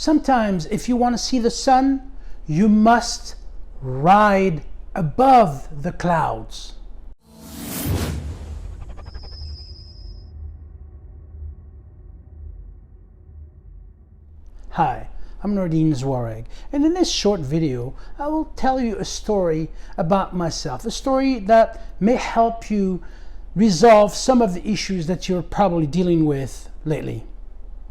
Sometimes if you want to see the sun, you must ride above the clouds. Hi, I'm Nordine Zouareg, and in this short video, I will tell you a story about myself, a story that may help you resolve some of the issues that you're probably dealing with lately.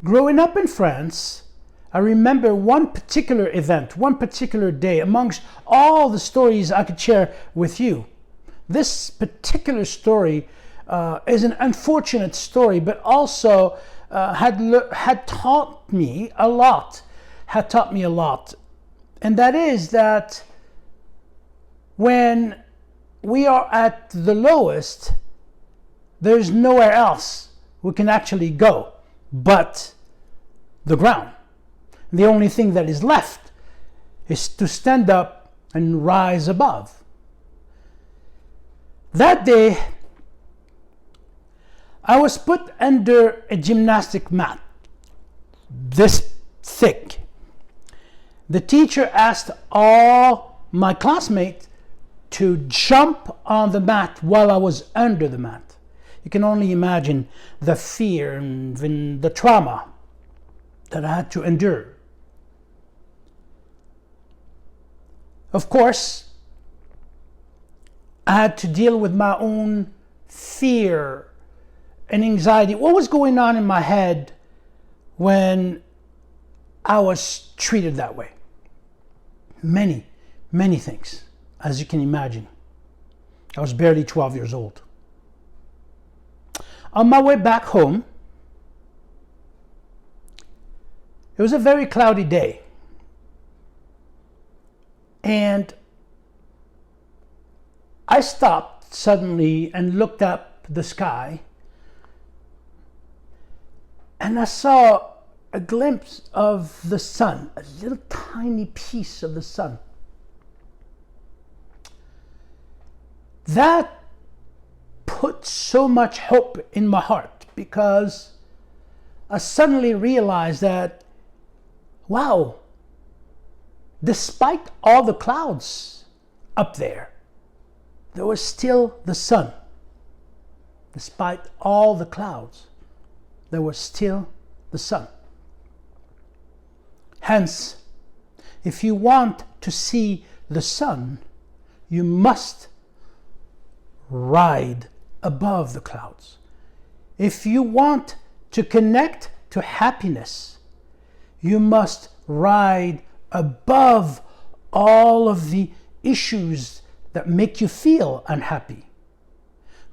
Growing up in France, I remember one particular event, one particular day, amongst all the stories I could share with you. This particular story is an unfortunate story, but also had taught me a lot, and that is that when we are at the lowest, there's nowhere else we can actually go but the ground. The only thing that is left is to stand up and rise above. That day, I was put under a gymnastic mat, this thick. The teacher asked all my classmates to jump on the mat while I was under the mat. You can only imagine the fear and the trauma that I had to endure. Of course, I had to deal with my own fear and anxiety. What was going on in my head when I was treated that way? Many things, as you can imagine. I was barely 12 years old. On my way back home, it was a very cloudy day. And I stopped suddenly and looked up the sky, and I saw a glimpse of the sun, a little tiny piece of the sun. That put so much hope in my heart, because I suddenly realized that, wow, despite all the clouds up there, there was still the sun. Despite all the clouds, there was still the sun. Hence, if you want to see the sun, you must ride above the clouds. If you want to connect to happiness, you must ride above all of the issues that make you feel unhappy.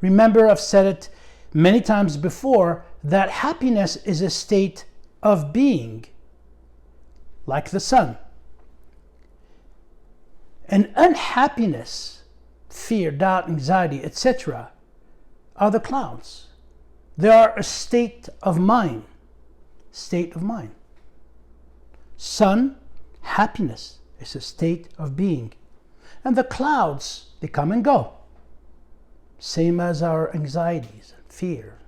Remember, I've said it many times before, that happiness is a state of being, like the sun. And unhappiness, fear, doubt, anxiety, etc., are the clouds. They are a state of mind. Sun, happiness, is a state of being. And the clouds, they come and go. Same as our anxieties and fear.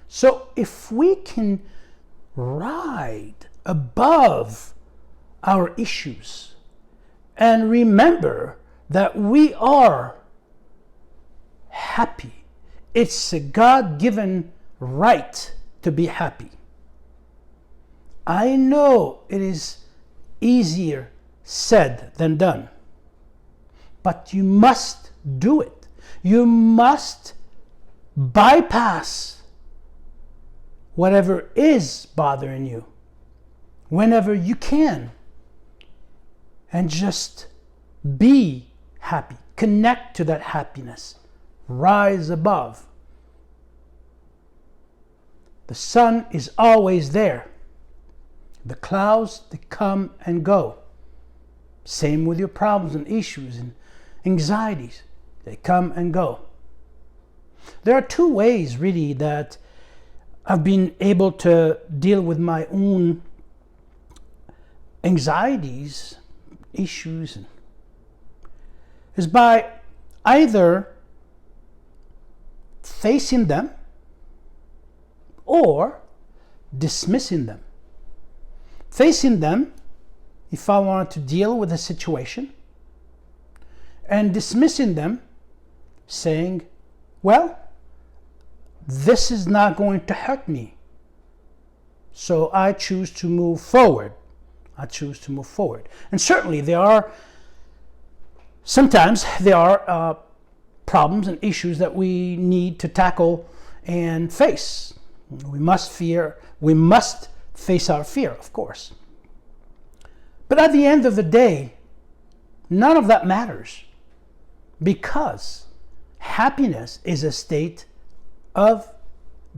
So if we can ride above our issues and remember that we are happy, it's a God-given right to be happy. I know it is easier said than done, but you must do it. You must bypass whatever is bothering you whenever you can, and just be happy. Connect to that happiness. Rise above. The sun is always there. The clouds, they come and go. Same with your problems and issues and anxieties. They come and go. There are two ways really that I've been able to deal with my own anxieties, issues, is by either facing them or dismissing them. facing them if I wanted to deal with a situation, and dismissing them, saying, well, this is not going to hurt me, so I choose to move forward. I choose to move forward. And certainly sometimes there are problems and issues that we need to tackle and face. We must face our fear, of course. But at the end of the day, none of that matters, because happiness is a state of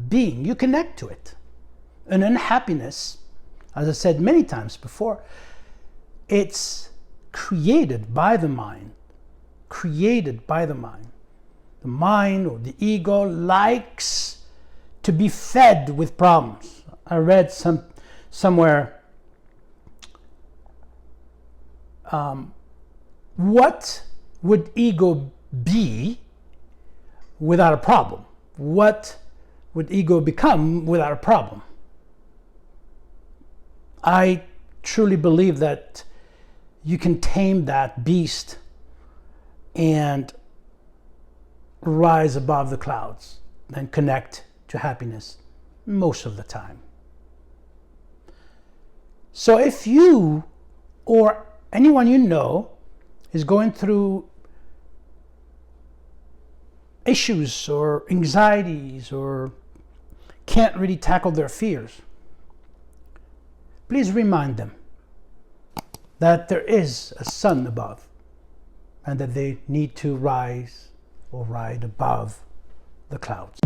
being. You connect to it. And unhappiness, as I said many times before, it's created by the mind. Created by the mind. The mind or the ego likes to be fed with problems. I read somewhere, what would ego be without a problem? What would ego become without a problem? I truly believe that you can tame that beast and rise above the clouds and connect to happiness most of the time. So if you or anyone you know is going through issues or anxieties or can't really tackle their fears, please remind them that there is a sun above and that they need to rise or ride above the clouds.